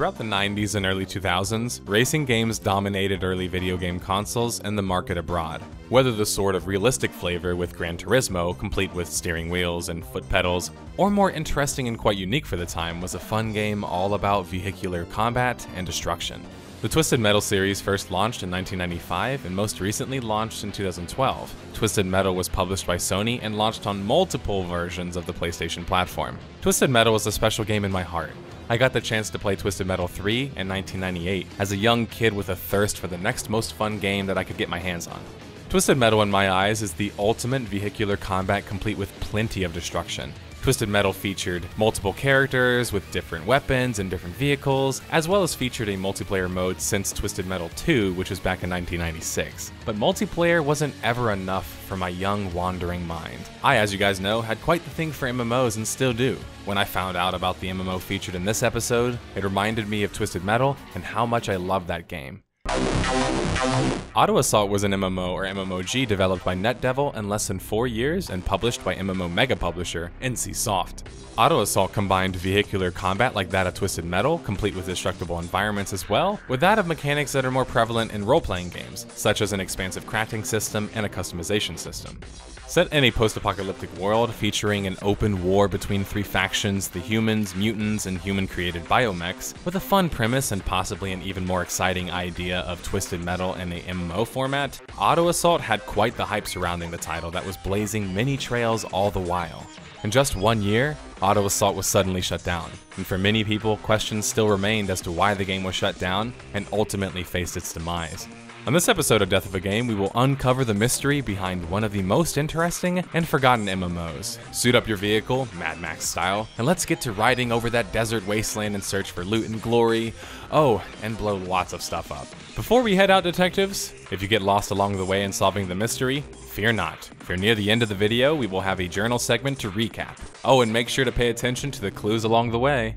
Throughout the 90s and early 2000s, racing games dominated early video game consoles and the market abroad. Whether the sort of realistic flavor with Gran Turismo, complete with steering wheels and foot pedals, or more interesting and quite unique for the time was a fun game all about vehicular combat and destruction. The Twisted Metal series first launched in 1995 and most recently launched in 2012. Twisted Metal was published by Sony and launched on multiple versions of the PlayStation platform. Twisted Metal was a special game in my heart. I got the chance to play Twisted Metal 3 in 1998 as a young kid with a thirst for the next most fun game that I could get my hands on. Twisted Metal in my eyes is the ultimate vehicular combat complete with plenty of destruction. Twisted Metal featured multiple characters with different weapons and different vehicles, as well as featured a multiplayer mode since Twisted Metal 2, which was back in 1996. But multiplayer wasn't ever enough for my young, wandering mind. I, as you guys know, had quite the thing for MMOs and still do. When I found out about the MMO featured in this episode, it reminded me of Twisted Metal and how much I love that game. Auto Assault was an MMO or MMOG developed by NetDevil in less than 4 years and published by MMO mega publisher NCSoft. Auto Assault combined vehicular combat like that of Twisted Metal, complete with destructible environments as well, with that of mechanics that are more prevalent in role-playing games, such as an expansive crafting system and a customization system. Set in a post-apocalyptic world featuring an open war between three factions, the humans, mutants, and human-created biomechs, with a fun premise and possibly an even more exciting idea of Twisted Metal in a MMO format, Auto Assault had quite the hype surrounding the title that was blazing many trails all the while. In just 1 year, Auto Assault was suddenly shut down, and for many people, questions still remained as to why the game was shut down and ultimately faced its demise. On this episode of Death of a Game, we will uncover the mystery behind one of the most interesting and forgotten MMOs. Suit up your vehicle, Mad Max style, and let's get to riding over that desert wasteland in search for loot and glory. Oh, and blow lots of stuff up. Before we head out, detectives, if you get lost along the way in solving the mystery, fear not. If you're near the end of the video, we will have a journal segment to recap. Oh, and make sure to pay attention to the clues along the way.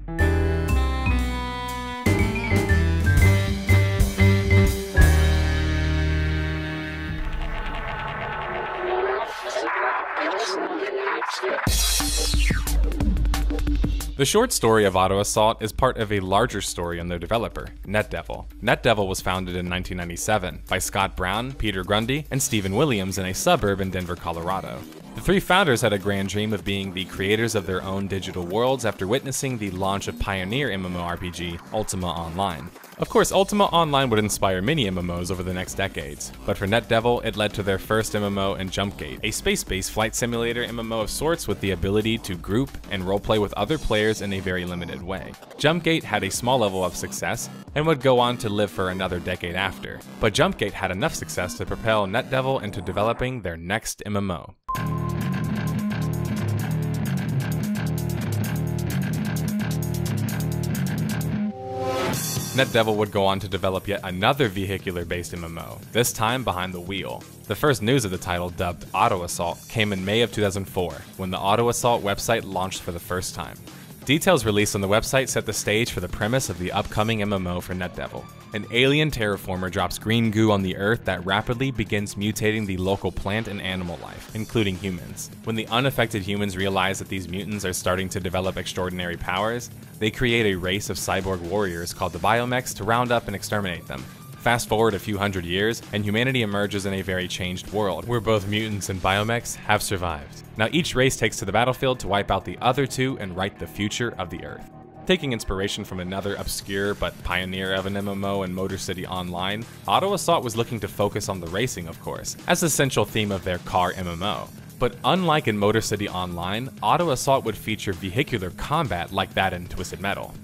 The short story of Auto Assault is part of a larger story on their developer, NetDevil. NetDevil was founded in 1997 by Scott Brown, Peter Grundy, and Stephen Williams in a suburb in Denver, Colorado. The three founders had a grand dream of being the creators of their own digital worlds after witnessing the launch of pioneer MMORPG Ultima Online. Of course, Ultima Online would inspire many MMOs over the next decades, but for NetDevil, it led to their first MMO in Jumpgate, a space-based flight simulator MMO of sorts with the ability to group and roleplay with other players in a very limited way. Jumpgate had a small level of success and would go on to live for another decade after, but Jumpgate had enough success to propel NetDevil into developing their next MMO. NetDevil would go on to develop yet another vehicular-based MMO, this time behind the wheel. The first news of the title, dubbed Auto Assault, came in May of 2004, when the Auto Assault website launched for the first time. Details released on the website set the stage for the premise of the upcoming MMO for NetDevil. An alien terraformer drops green goo on the Earth that rapidly begins mutating the local plant and animal life, including humans. When the unaffected humans realize that these mutants are starting to develop extraordinary powers, they create a race of cyborg warriors called the biomechs to round up and exterminate them. Fast forward a few hundred years, and humanity emerges in a very changed world, where both mutants and biomechs have survived. Now each race takes to the battlefield to wipe out the other two and write the future of the Earth. Taking inspiration from another obscure but pioneer of an MMO in Motor City Online, Auto Assault was looking to focus on the racing, of course, as the central theme of their car MMO. But unlike in Motor City Online, Auto Assault would feature vehicular combat like that in Twisted Metal.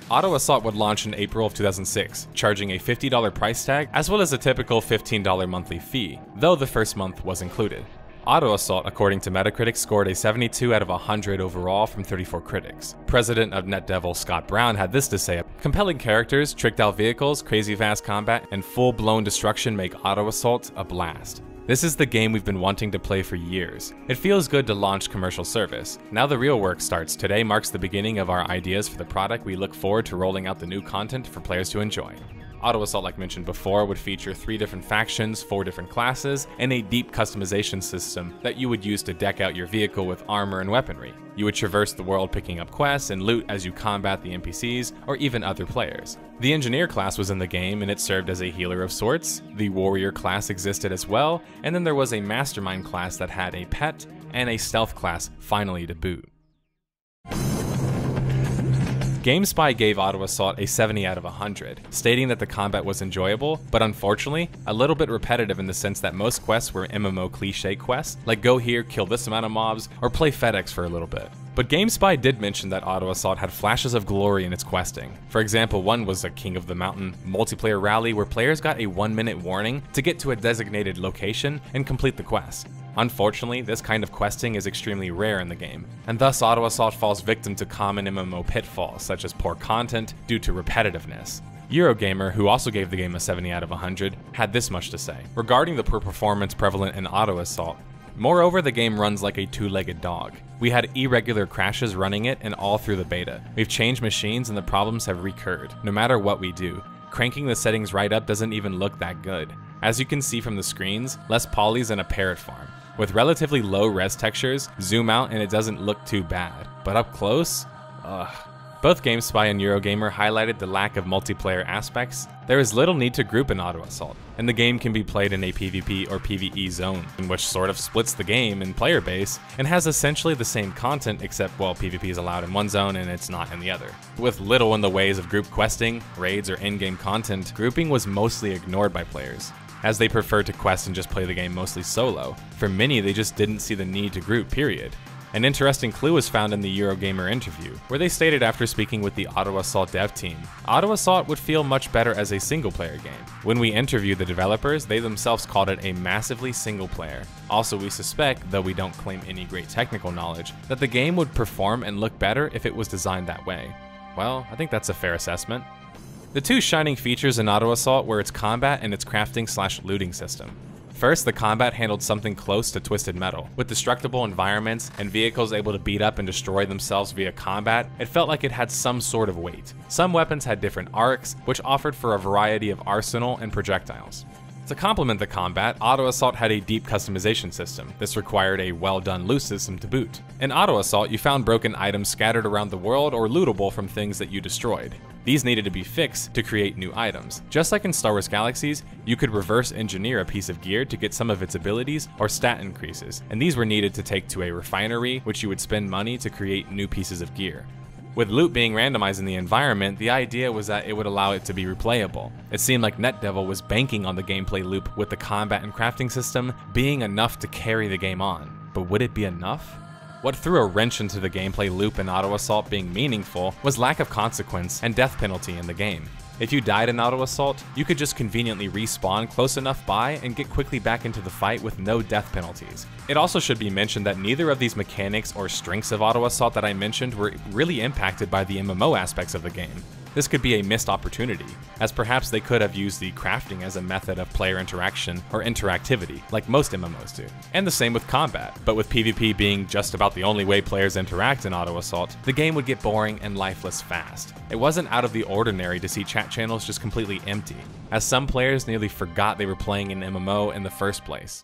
Auto Assault would launch in April of 2006, charging a $50 price tag as well as a typical $15 monthly fee, though the first month was included. Auto Assault, according to Metacritic, scored a 72 out of 100 overall from 34 critics. President of NetDevil Scott Brown had this to say: "Compelling characters, tricked out vehicles, crazy fast combat, and full-blown destruction make Auto Assault a blast. This is the game we've been wanting to play for years. It feels good to launch commercial service. Now the real work starts. Today marks the beginning of our ideas for the product. We look forward to rolling out the new content for players to enjoy." Auto Assault, like mentioned before, would feature 3 different factions, 4 different classes, and a deep customization system that you would use to deck out your vehicle with armor and weaponry. You would traverse the world picking up quests and loot as you combat the NPCs or even other players. The Engineer class was in the game and it served as a healer of sorts. The Warrior class existed as well, and then there was a Mastermind class that had a pet, and a Stealth class finally to boot. GameSpy gave Auto Assault a 70 out of 100, stating that the combat was enjoyable, but unfortunately, a little bit repetitive in the sense that most quests were MMO cliché quests, like go here, kill this amount of mobs, or play FedEx for a little bit. But GameSpy did mention that Auto Assault had flashes of glory in its questing. For example, one was a King of the Mountain multiplayer rally where players got a 1-minute warning to get to a designated location and complete the quest. Unfortunately, this kind of questing is extremely rare in the game, and thus Auto Assault falls victim to common MMO pitfalls such as poor content due to repetitiveness. Eurogamer, who also gave the game a 70 out of 100, had this much to say regarding the poor performance prevalent in Auto Assault. Moreover, the game runs like a 2-legged dog. We had irregular crashes running it and all through the beta. We've changed machines and the problems have recurred, no matter what we do. Cranking the settings right up doesn't even look that good. As you can see from the screens, less polys than a parrot farm. With relatively low res textures, zoom out and it doesn't look too bad. But up close? Ugh. Both GameSpy and Eurogamer highlighted the lack of multiplayer aspects. There is little need to group in Auto Assault, and the game can be played in a PvP or PvE zone, which sort of splits the game in player base, and has essentially the same content except, well, PvP is allowed in one zone and it's not in the other. With little in the ways of group questing, raids, or in-game content, grouping was mostly ignored by players, as they preferred to quest and just play the game mostly solo. For many, they just didn't see the need to group, period. An interesting clue was found in the Eurogamer interview, where they stated after speaking with the Auto Assault dev team, Auto Assault would feel much better as a single-player game. When we interviewed the developers, they themselves called it a massively single-player. Also, we suspect, though we don't claim any great technical knowledge, that the game would perform and look better if it was designed that way. Well, I think that's a fair assessment. The 2 shining features in Auto Assault were its combat and its crafting/looting system. First, the combat handled something close to Twisted Metal. With destructible environments and vehicles able to beat up and destroy themselves via combat, it felt like it had some sort of weight. Some weapons had different arcs, which offered for a variety of arsenal and projectiles. To complement the combat, Auto Assault had a deep customization system. This required a well-done loot system to boot. In Auto Assault, you found broken items scattered around the world or lootable from things that you destroyed. These needed to be fixed to create new items. Just like in Star Wars Galaxies, you could reverse engineer a piece of gear to get some of its abilities or stat increases, and these were needed to take to a refinery, which you would spend money to create new pieces of gear. With loot being randomized in the environment, the idea was that it would allow it to be replayable. It seemed like NetDevil was banking on the gameplay loop, with the combat and crafting system being enough to carry the game on. But would it be enough? What threw a wrench into the gameplay loop in Auto Assault being meaningful was lack of consequence and death penalty in the game. If you died in Auto Assault, you could just conveniently respawn close enough by and get quickly back into the fight with no death penalties. It also should be mentioned that neither of these mechanics or strengths of Auto Assault that I mentioned were really impacted by the MMO aspects of the game. This could be a missed opportunity, as perhaps they could have used the crafting as a method of player interaction or interactivity, like most MMOs do. And the same with combat, but with PvP being just about the only way players interact in Auto Assault, the game would get boring and lifeless fast. It wasn't out of the ordinary to see chat channels just completely empty, as some players nearly forgot they were playing an MMO in the first place.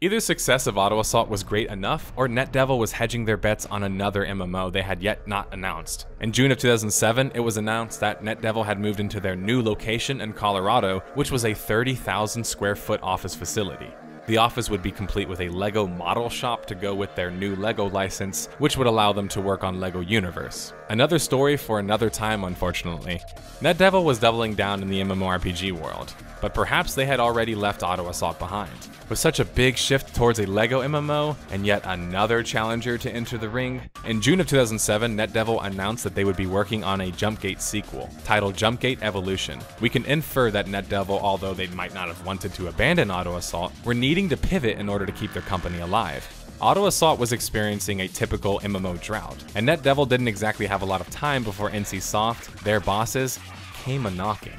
Either success of Auto Assault was great enough, or NetDevil was hedging their bets on another MMO they had yet not announced. In June of 2007, it was announced that NetDevil had moved into their new location in Colorado, which was a 30,000 square foot office facility. The office would be complete with a LEGO model shop to go with their new LEGO license, which would allow them to work on LEGO Universe. Another story for another time, unfortunately. NetDevil was doubling down in the MMORPG world, but perhaps they had already left Auto Assault behind. With such a big shift towards a LEGO MMO, and yet another challenger to enter the ring, in June of 2007, NetDevil announced that they would be working on a Jumpgate sequel, titled Jumpgate Evolution. We can infer that NetDevil, although they might not have wanted to abandon Auto Assault, were needing to pivot in order to keep their company alive. Auto Assault was experiencing a typical MMO drought, and NetDevil didn't exactly have a lot of time before NCSoft, their bosses, came a-knocking.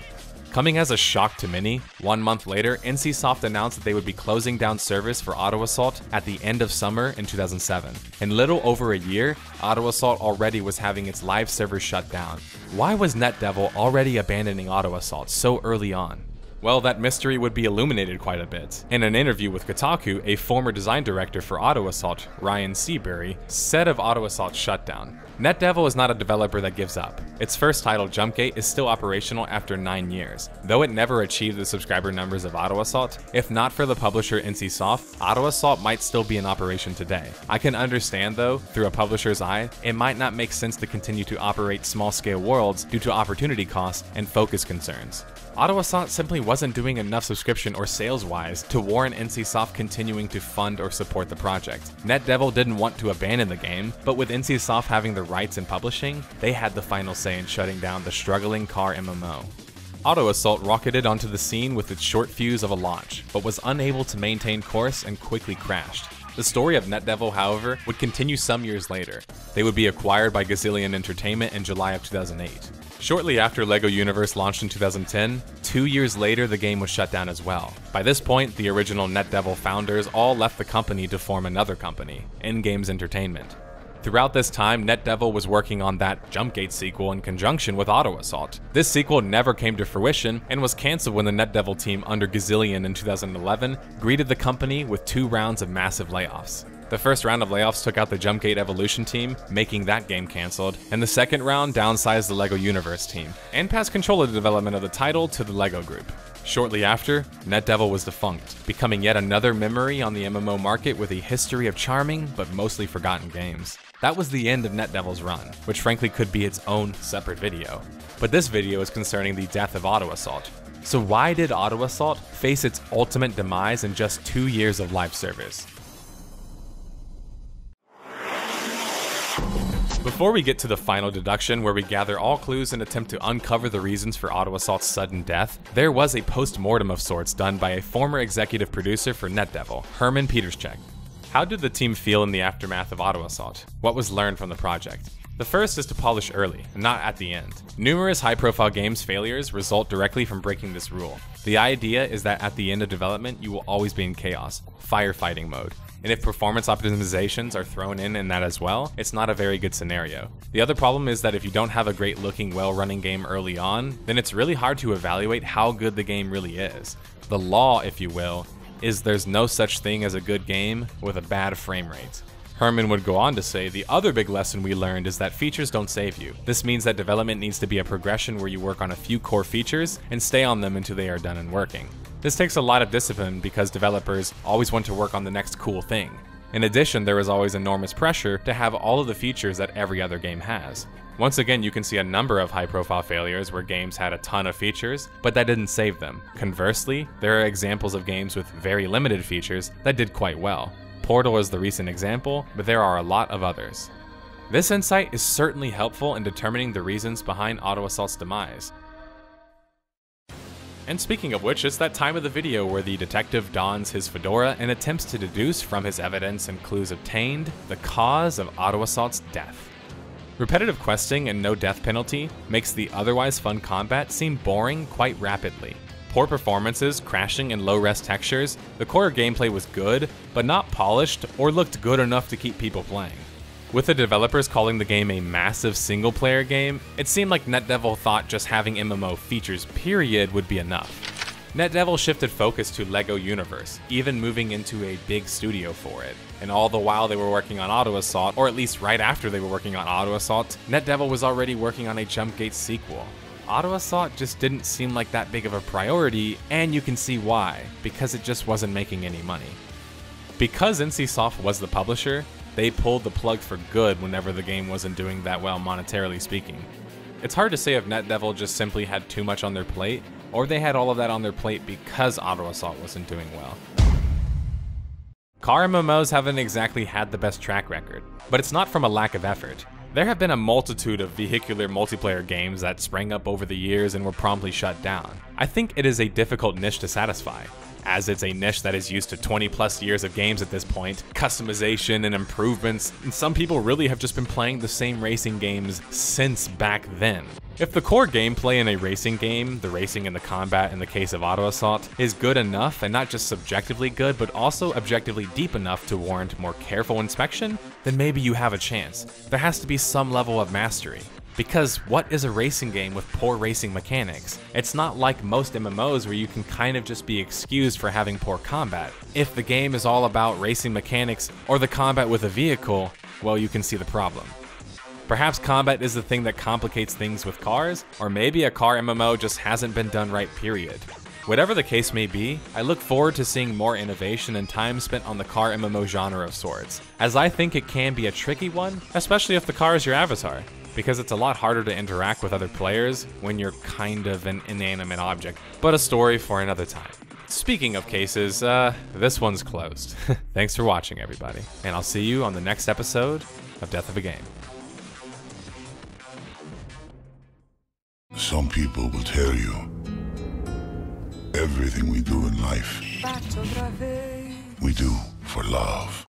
Coming as a shock to many, 1 month later, NCSoft announced that they would be closing down service for Auto Assault at the end of summer in 2007. In little over a year, Auto Assault already was having its live servers shut down. Why was NetDevil already abandoning Auto Assault so early on? Well, that mystery would be illuminated quite a bit. In an interview with Kotaku, a former design director for Auto Assault, Ryan Seabury, said of Auto Assault's shutdown, "NetDevil is not a developer that gives up. Its first title, Jumpgate, is still operational after 9 years. Though it never achieved the subscriber numbers of Auto Assault, if not for the publisher NCSoft, Auto Assault might still be in operation today. I can understand though, through a publisher's eye, it might not make sense to continue to operate small-scale worlds due to opportunity costs and focus concerns." Auto Assault simply wasn't doing enough subscription or sales-wise to warrant NCSoft continuing to fund or support the project. NetDevil didn't want to abandon the game, but with NCSoft having the rights in publishing, they had the final say in shutting down the struggling car MMO. Auto Assault rocketed onto the scene with its short fuse of a launch, but was unable to maintain course and quickly crashed. The story of NetDevil, however, would continue some years later. They would be acquired by Gazillion Entertainment in July of 2008. Shortly after LEGO Universe launched in 2010, 2 years later the game was shut down as well. By this point, the original NetDevil founders all left the company to form another company, InGames Entertainment. Throughout this time, NetDevil was working on that Jumpgate sequel in conjunction with Auto Assault. This sequel never came to fruition and was cancelled when the NetDevil team under Gazillion in 2011 greeted the company with 2 rounds of massive layoffs. The first round of layoffs took out the Jumpgate Evolution team, making that game cancelled, and the second round downsized the LEGO Universe team, and passed control of the development of the title to the LEGO Group. Shortly after, NetDevil was defunct, becoming yet another memory on the MMO market with a history of charming but mostly forgotten games. That was the end of NetDevil's run, which frankly could be its own separate video. But this video is concerning the death of Auto Assault. So why did Auto Assault face its ultimate demise in just 2 years of live service? Before we get to the final deduction, where we gather all clues and attempt to uncover the reasons for Auto Assault's sudden death, there was a post-mortem of sorts done by a former executive producer for NetDevil, Herman Peterscheck. How did the team feel in the aftermath of Auto Assault? What was learned from the project? The first is to polish early, not at the end. Numerous high-profile games failures result directly from breaking this rule. The idea is that at the end of development, you will always be in chaos, firefighting mode. And if performance optimizations are thrown in that as well, it's not a very good scenario. The other problem is that if you don't have a great looking, well-running game early on, then it's really hard to evaluate how good the game really is. The law, if you will, is there's no such thing as a good game with a bad frame rate. Herman would go on to say, the other big lesson we learned is that features don't save you. This means that development needs to be a progression where you work on a few core features and stay on them until they are done and working. This takes a lot of discipline because developers always want to work on the next cool thing. In addition, there is always enormous pressure to have all of the features that every other game has. Once again, you can see a number of high-profile failures where games had a ton of features, but that didn't save them. Conversely, there are examples of games with very limited features that did quite well. Portal is the recent example, but there are a lot of others. This insight is certainly helpful in determining the reasons behind Auto Assault's demise. And speaking of which, it's that time of the video where the detective dons his fedora and attempts to deduce from his evidence and clues obtained the cause of Auto Assault's death. Repetitive questing and no death penalty makes the otherwise fun combat seem boring quite rapidly. Poor performances, crashing, and low-res textures, the core gameplay was good, but not polished or looked good enough to keep people playing. With the developers calling the game a massive single-player game, it seemed like NetDevil thought just having MMO features period would be enough. NetDevil shifted focus to LEGO Universe, even moving into a big studio for it. And all the while they were working on Auto Assault, or at least right after they were working on Auto Assault, NetDevil was already working on a Jumpgate sequel. Auto Assault just didn't seem like that big of a priority, and you can see why, because it just wasn't making any money. Because NCSoft was the publisher, they pulled the plug for good whenever the game wasn't doing that well monetarily speaking. It's hard to say if NetDevil just simply had too much on their plate, or they had all of that on their plate because Auto Assault wasn't doing well. Car MMOs haven't exactly had the best track record, but it's not from a lack of effort. There have been a multitude of vehicular multiplayer games that sprang up over the years and were promptly shut down. I think it is a difficult niche to satisfy, as it's a niche that is used to 20 plus years of games at this point, customization and improvements, and some people really have just been playing the same racing games since back then. If the core gameplay in a racing game, the racing and the combat in the case of Auto Assault, is good enough, and not just subjectively good, but also objectively deep enough to warrant more careful inspection, then maybe you have a chance. There has to be some level of mastery. Because what is a racing game with poor racing mechanics? It's not like most MMOs where you can kind of just be excused for having poor combat. If the game is all about racing mechanics or the combat with a vehicle, well, you can see the problem. Perhaps combat is the thing that complicates things with cars, or maybe a car MMO just hasn't been done right, period. Whatever the case may be, I look forward to seeing more innovation and time spent on the car MMO genre of sorts, as I think it can be a tricky one, especially if the car is your avatar, because it's a lot harder to interact with other players when you're kind of an inanimate object, but a story for another time. Speaking of cases, this one's closed. Thanks for watching, everybody, and I'll see you on the next episode of Death of a Game. Some people will tell you everything we do in life, we do for love.